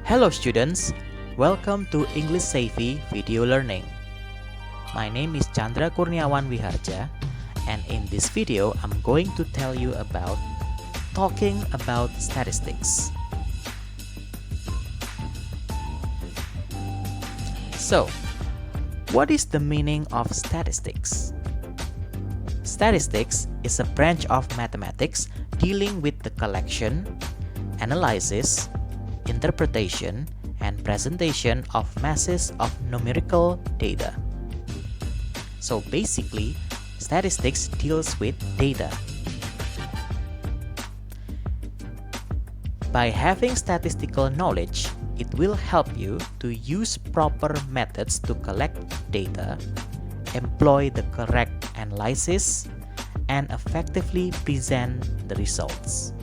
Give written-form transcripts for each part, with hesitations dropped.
Hello students, welcome to English Savvy Video Learning. My name is Chandra Kurniawan Wiharja, and in this video I'm going to tell you about talking about statistics. So, what is the meaning of statistics? Statistics is a branch of mathematics dealing with the collection, analysis, interpretation, and presentation of masses of numerical data. So basically, statistics deals with data. By having statistical knowledge, it will help you to use proper methods to collect data, employ the correct analysis, and effectively present the results.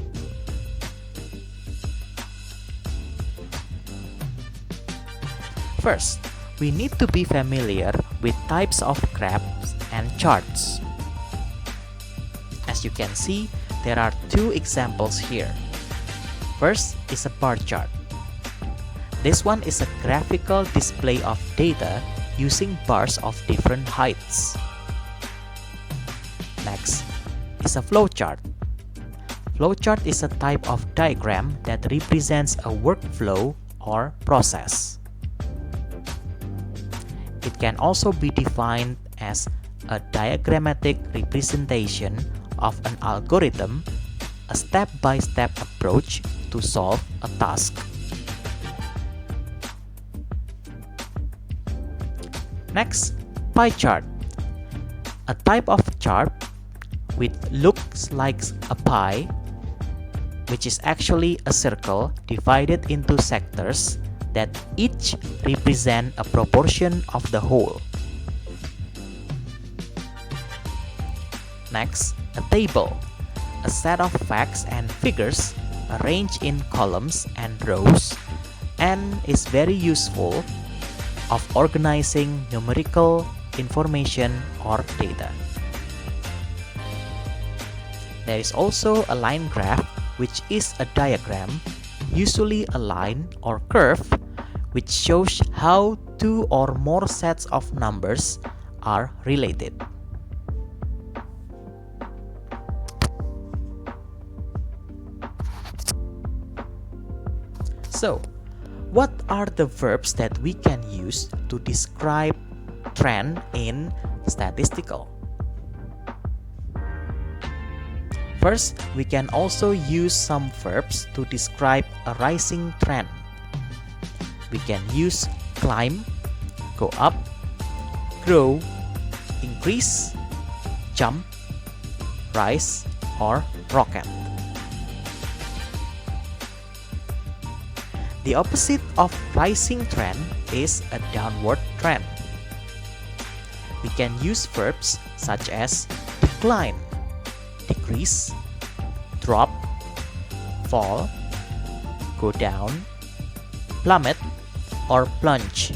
First, we need to be familiar with types of graphs and charts. As you can see, there are two examples here. First is a bar chart. This one is a graphical display of data using bars of different heights. Next is a flowchart. Flowchart is a type of diagram that represents a workflow or process. It can also be defined as a diagrammatic representation of an algorithm, a step-by-step approach to solve a task. Next, pie chart. A type of chart which looks like a pie, which is actually a circle divided into sectors that each represent a proportion of the whole. Next, a table. A set of facts and figures arranged in columns and rows, and is very useful of organizing numerical information or data. There is also a line graph, which is a diagram, usually a line or curve, which shows how two or more sets of numbers are related. So, what are the verbs that we can use to describe trend in statistical? First, we can also use some verbs to describe a rising trend. We can use climb, go up, grow, increase, jump, rise, or rocket. The opposite of rising trend is a downward trend. We can use verbs such as decline, decrease, drop, fall, go down, plummet, or plunge.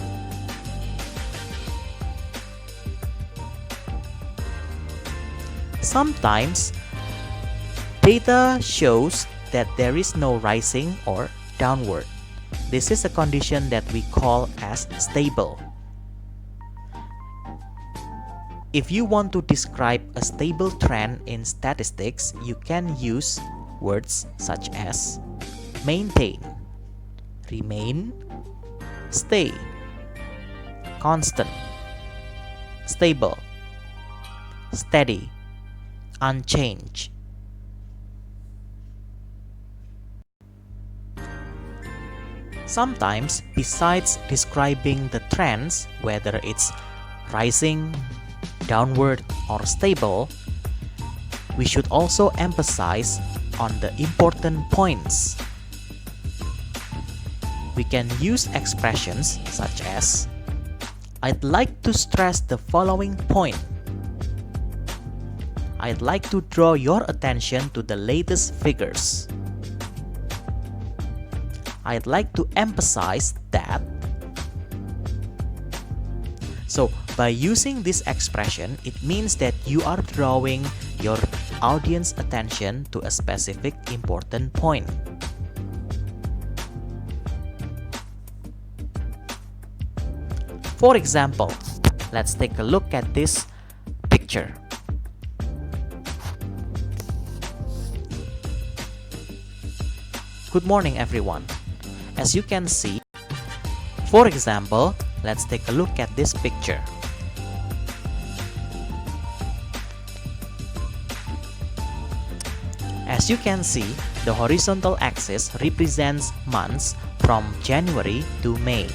Sometimes, data shows that there is no rising or downward. This is a condition that we call as stable. If you want to describe a stable trend in statistics, you can use words such as maintain, remain, stay, constant, stable, steady, unchanged. Sometimes, besides describing the trends, whether it's rising, downward, or stable, we should also emphasize on the important points. We can use expressions such as, I'd like to stress the following point. I'd like to draw your attention to the latest figures. I'd like to emphasize that. So, by using this expression, it means that you are drawing your audience attention to a specific important point. For example, let's take a look at this picture. Good morning, everyone. As you can see, for example, let's take a look at this picture. As you can see, the horizontal axis represents months from January to May.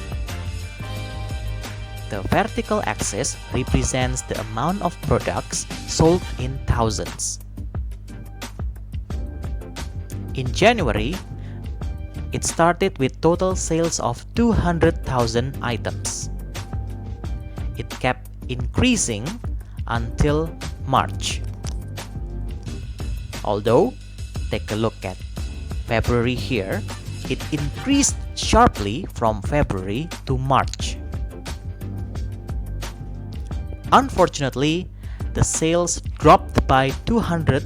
The vertical axis represents the amount of products sold in thousands. In January, it started with total sales of 200,000 items. It kept increasing until March. Although, take a look at February here, it increased sharply from February to March. Unfortunately, the sales dropped by 200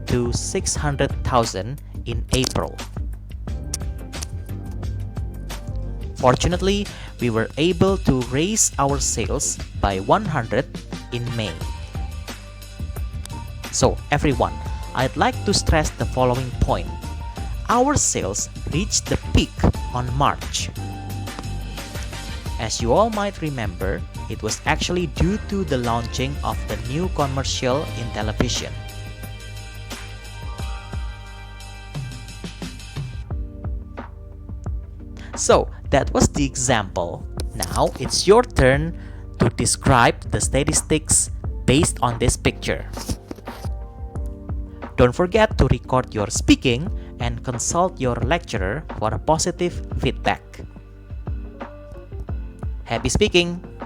to 600,000 in April. Fortunately, we were able to raise our sales by 100 in May. So everyone, I'd like to stress the following point. Our sales reached the peak on March. As you all might remember, it was actually due to the launching of the new commercial in television. So that was the example. Now it's your turn to describe the statistics based on this picture. Don't forget to record your speaking and consult your lecturer for a positive feedback. Happy speaking!